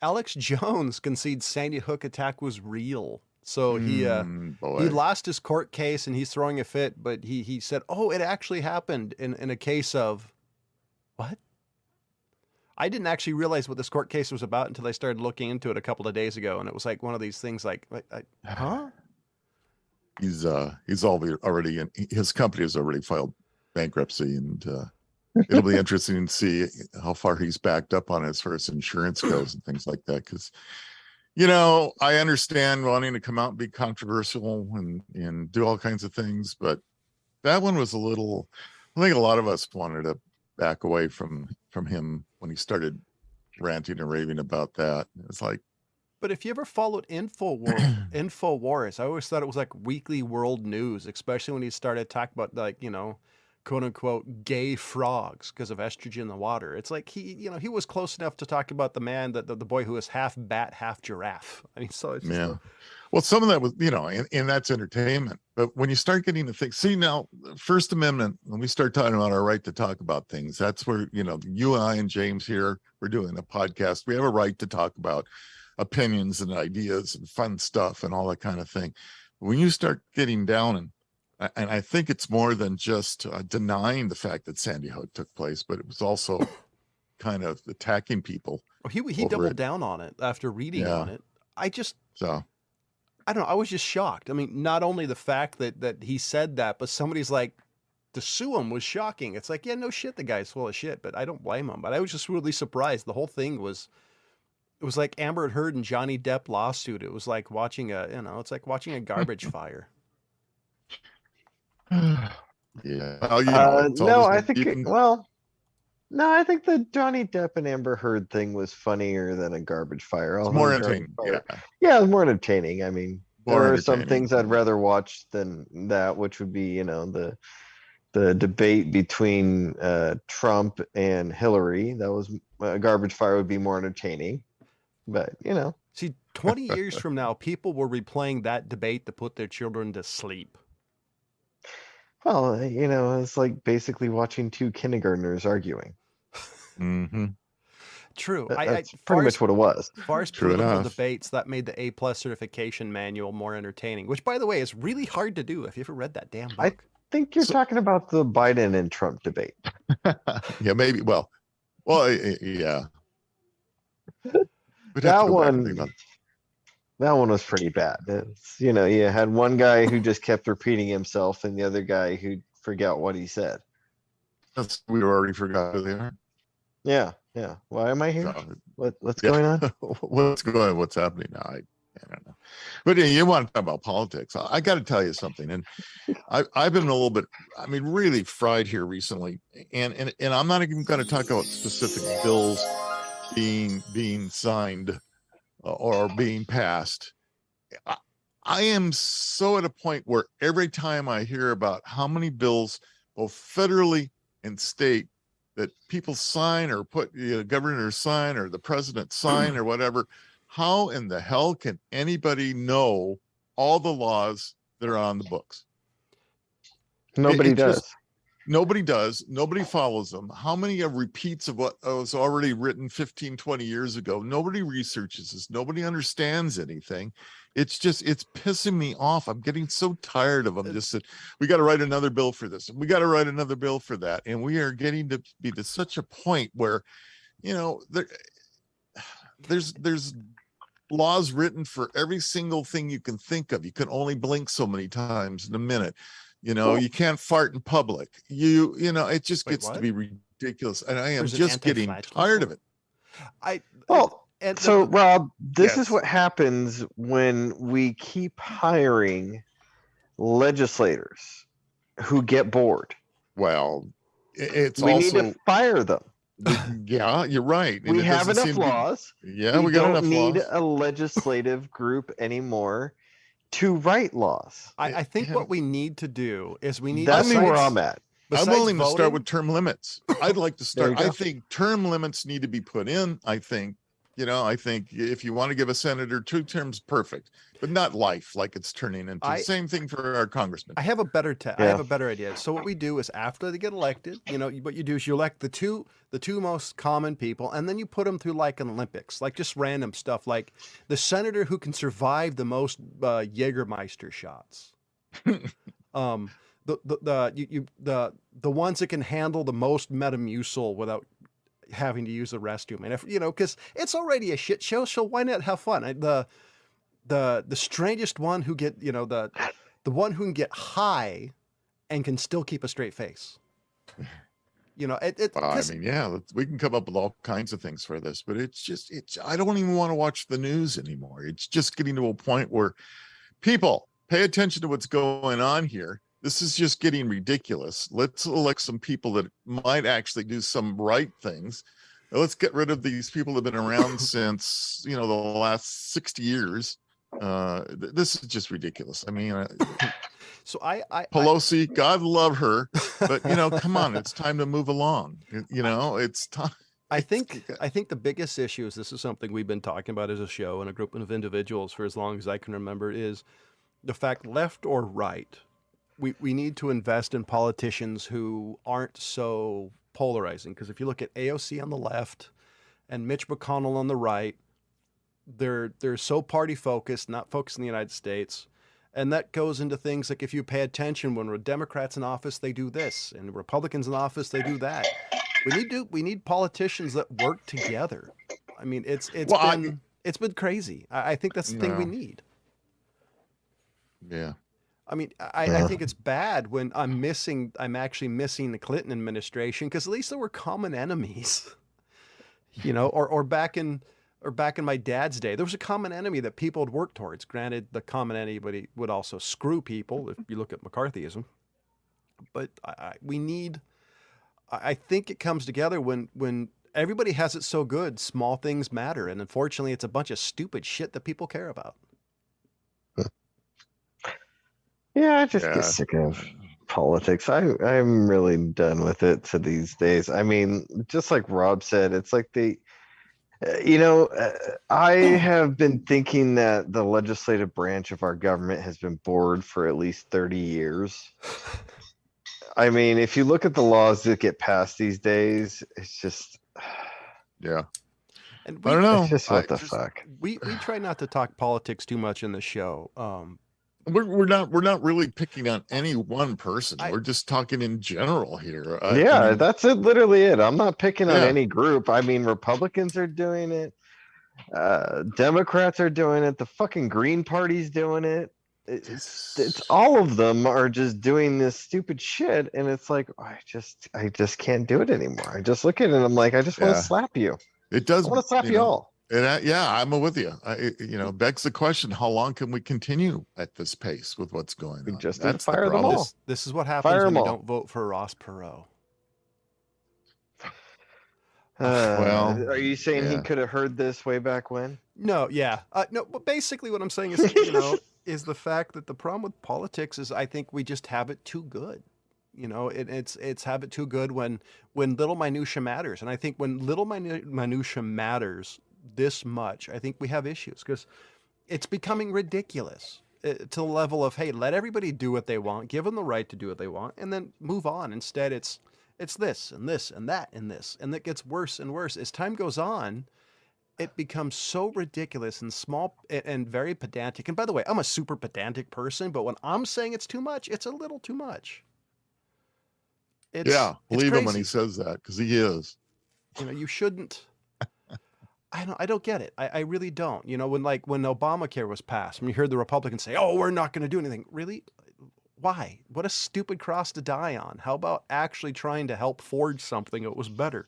Alex Jones concedes Sandy Hook attack was real. So he lost his court case and he's throwing a fit, but he said, "Oh, it actually happened in a case of what?" I didn't actually realize what this court case was about until I started looking into it a couple of days ago, and it was like one of these things like huh? He's already in his company has already filed bankruptcy, and it'll be interesting to see how far he's backed up on as far as insurance goes and things like that. Because I understand wanting to come out and be controversial and do all kinds of things, but that one was a little. I think a lot of us wanted to back away from him when he started ranting and raving about that. It's like. But if you ever followed InfoWars, I always thought it was like weekly world news, especially when he started talking about quote unquote gay frogs because of estrogen in the water. It's like he was close enough to talk about the man the boy who is half bat, half giraffe. I mean, so it's just well, some of that was, and that's entertainment. But when you start getting to things, see now, First Amendment, when we start talking about our right to talk about things, that's where, you and I and James here, we're doing a podcast. We have a right to talk about opinions and ideas and fun stuff and all that kind of thing. When you start getting down and I think it's more than just denying the fact that Sandy Hook took place, but it was also kind of attacking people. Oh, he doubled down on it after reading on it. I don't know. I was just shocked. I mean, not only the fact that he said that, but somebody's like, to sue him was shocking. It's like, yeah, no shit, the guy's full of shit, but I don't blame him. But I was just really surprised. The whole thing was. It was like Amber Heard and Johnny Depp lawsuit. It was like watching it's like watching a garbage fire. Yeah. Well, you know, it's No, always I you think can- no, I think the Johnny Depp and Amber Heard thing was funnier than a garbage fire. it's Although more Garbage entertaining. Fire- Yeah. yeah, it was more entertaining. I mean, More there are some entertaining. things I'd rather watch than that, which would be, the debate between Trump and Hillary. That was Garbage Fire would be more entertaining. But See, 20 years from now, people will be replaying that debate to put their children to sleep. well, it's like basically watching two kindergartners arguing. Mm-hmm. True. That's pretty much what it was. As far as True political enough. debates, that made the A+ certification manual more entertaining, which, by the way, is really hard to do. Have you ever read that damn book? I think you're So- talking about the Biden and Trump debate. Yeah, maybe. Well, yeah. We'd have to That go back and one, think about- that one was pretty bad. It's, you had one guy who just kept repeating himself and the other guy who forgot what he said. we already forgot who they are. Yeah. Why am I here? So, What's yeah. going on? What's happening now? I don't know. But yeah, you want to talk about politics. I got to tell you something. And I've been a little bit, really fried here recently. And I'm not even going to talk about specific bills being signed or being passed. I am so at a point where every time I hear about how many bills, both federally and state, that people sign or put governors sign or the president sign or whatever, how in the hell can anybody know all the laws that are on the books? Nobody it does. just- Nobody does. Nobody follows them. How many are repeats of what was already written 15, 20 years ago? Nobody researches this. Nobody understands anything. It's pissing me off. I'm getting so tired of them. Just that we got to write another bill for this. We got to write another bill for that. And we are getting to be to such a point where, there's laws written for every single thing you can think of. You can only blink so many times in a minute. You can't fart in public. It just Wait, gets what? to be ridiculous. And I am There's an just getting tired of it. Rob, this is Yes. what happens when we keep hiring legislators who get bored. Well, it's We also, need to fire them. yeah, you're right. And We it have doesn't enough seem to be- laws. Yeah, we got don't enough need laws. a legislative group anymore to write laws. I think Yeah. what we need to do is we need That's besides- where I'm at. I'm besides willing to start voting- with term limits. I'd like to There start. you I go. think term limits need to be put in. I think if you want to give a senator 2 terms, perfect, but not life like it's turning into. Same thing for our congressman. I have a better I Yeah. have a better idea. So what we do is after they get elected, what you do is you elect the two most common people, and then you put them through like an Olympics, like just random stuff, like the senator who can survive the most Jägermeister shots. The ones that can handle the most Metamucil without having to use the restroom, and if because it's already a shit show, so why not have fun? The strangest one who get the one who can get high and can still keep a straight face. We can come up with all kinds of things for this, but I don't even want to watch the news anymore. It's just getting to a point where people pay attention to what's going on here. This is just getting ridiculous. Let's elect some people that might actually do some right things. Let's get rid of these people that have been around since, the last 60 years. This is just ridiculous. So I Pelosi, God love her, but come on, it's time to move along. It's time. I think the biggest issue is, this is something we've been talking about as a show and a group of individuals for as long as I can remember, is the fact, left or right, we need to invest in politicians who aren't so polarizing. Because if you look at AOC on the left and Mitch McConnell on the right, they're so party focused, not focused in the United States. And that goes into things like, if you pay attention, when Democrats in office, they do this, and Republicans in office, they do that. We need politicians that work together. It's been crazy. I think that's the thing we need. Yeah. I think it's bad when I'm actually missing the Clinton administration, because at least there were common enemies, or back in my dad's day, there was a common enemy that people would work towards. Granted, the common enemy would also screw people, if you look at McCarthyism. But we need. I think it comes together when everybody has it so good. Small things matter, and unfortunately, it's a bunch of stupid shit that people care about. Yeah, I just get sick of politics. I'm really done with it to these days. I mean, just like Rob said, it's like I have been thinking that the legislative branch of our government has been bored for at least 30 years. I mean, if you look at the laws that get passed these days, it's just, yeah. And I don't know. It's just what the fuck. We try not to talk politics too much in the show. We're not really picking on any one person. We're just talking in general here. I mean, that's it. Literally it. I'm not picking on Yeah. any group. I mean, Republicans are doing it. Democrats are doing it. The fucking Green Party's doing it. It's all of them are just doing this stupid shit, and it's like I just can't do it anymore. I just look at it and I'm like, I just want to slap you. It does. I want to slap you all. And yeah, I'm with you. Begs the question: how long can we continue at this pace with what's going on? Just That's fire the them problem. all. This is what happens when you don't vote for Ross Perot. Well, are you saying he could have heard this way back when? No, yeah, no. But basically, what I'm saying is, is the fact that the problem with politics is I think we just have it too good. It's have it too good when little minutia matters, and I think when little minutia matters this much, I think we have issues because it's becoming ridiculous to the level of, hey, let everybody do what they want, give them the right to do what they want, and then move on. Instead, it's this and this and that and this, and it gets worse and worse as time goes on. It becomes so ridiculous and small and very pedantic. And by the way, I'm a super pedantic person, but when I'm saying it's too much, it's a little too much. Believe him when he says that, because he is. You shouldn't. I don't get it. I really don't. When Obamacare was passed, when you heard the Republicans say, "Oh, we're not going to do anything," really? Why? What a stupid cross to die on. How about actually trying to help forge something that was better?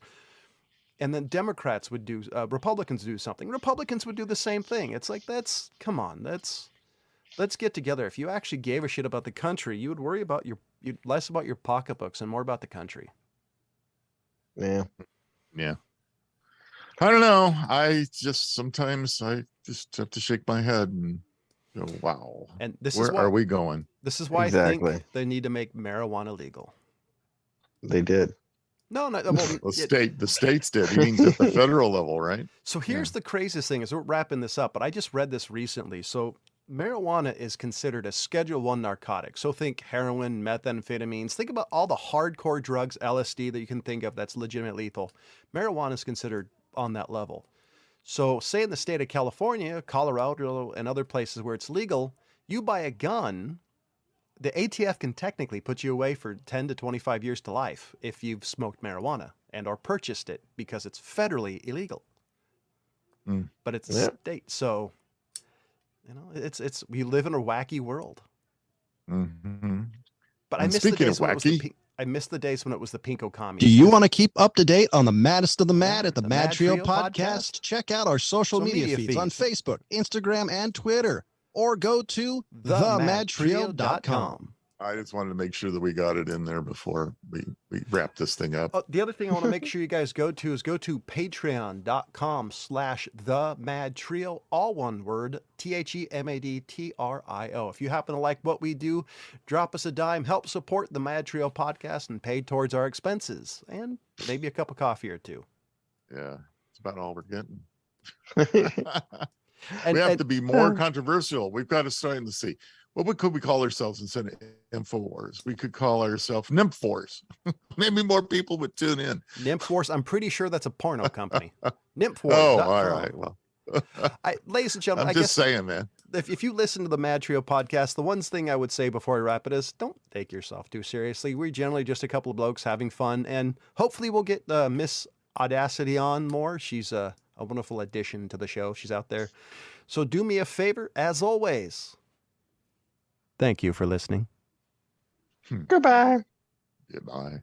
And then Democrats would do, Republicans do something. Republicans would do the same thing. It's like, come on, let's get together. If you actually gave a shit about the country, you would worry about you'd less about your pocketbooks and more about the country. Yeah. Yeah. I don't know. Sometimes I just have to shake my head and go, wow. And this where is why, are we going? This is why I think they need to make marijuana legal. They did. No. Well, the states did. You mean at the federal level, right? So here's the craziest thing is we're wrapping this up, but I just read this recently. So marijuana is considered a Schedule I narcotic. So think heroin, methamphetamines. Think about all the hardcore drugs, LSD that you can think of that's legitimately lethal. Marijuana is considered on that level. So say in the state of California, Colorado, and other places where it's legal, you buy a gun, the ATF can technically put you away for 10 to 25 years to life if you've smoked marijuana and or purchased it because it's federally illegal. But it's a state. So, it's we live in a wacky world. Mm-hmm. But I miss the days when I miss the days when it was the pinko commies. Do you want to keep up to date on the maddest of the mad at the MadTrio podcast? Check out our social media feeds on Facebook, Instagram, and Twitter, or go to themadtrio.com. I just wanted to make sure that we got it in there before we wrap this thing up. The other thing I want to make sure you guys go to patreon.com/themadtrio, all one word, THEMADTRIO. If you happen to like what we do, drop us a dime, help support the Mad Trio podcast and pay towards our expenses and maybe a cup of coffee or two. Yeah, it's about all we're getting. We have to be more controversial. We've got to start to see. What could we call ourselves instead of InfoWars? We could call ourselves Nymph Wars. Maybe more people would tune in. Nymph Wars. I'm pretty sure that's a porno company. Nymph Wars. Oh, all right. Well, ladies and gentlemen, I'm just saying, man. If you listen to the Mad Trio podcast, the one thing I would say before we wrap it is don't take yourself too seriously. We're generally just a couple of blokes having fun, and hopefully we'll get Miss Audacity on more. She's a wonderful addition to the show. She's out there. So do me a favor, as always. Thank you for listening. Goodbye. Goodbye.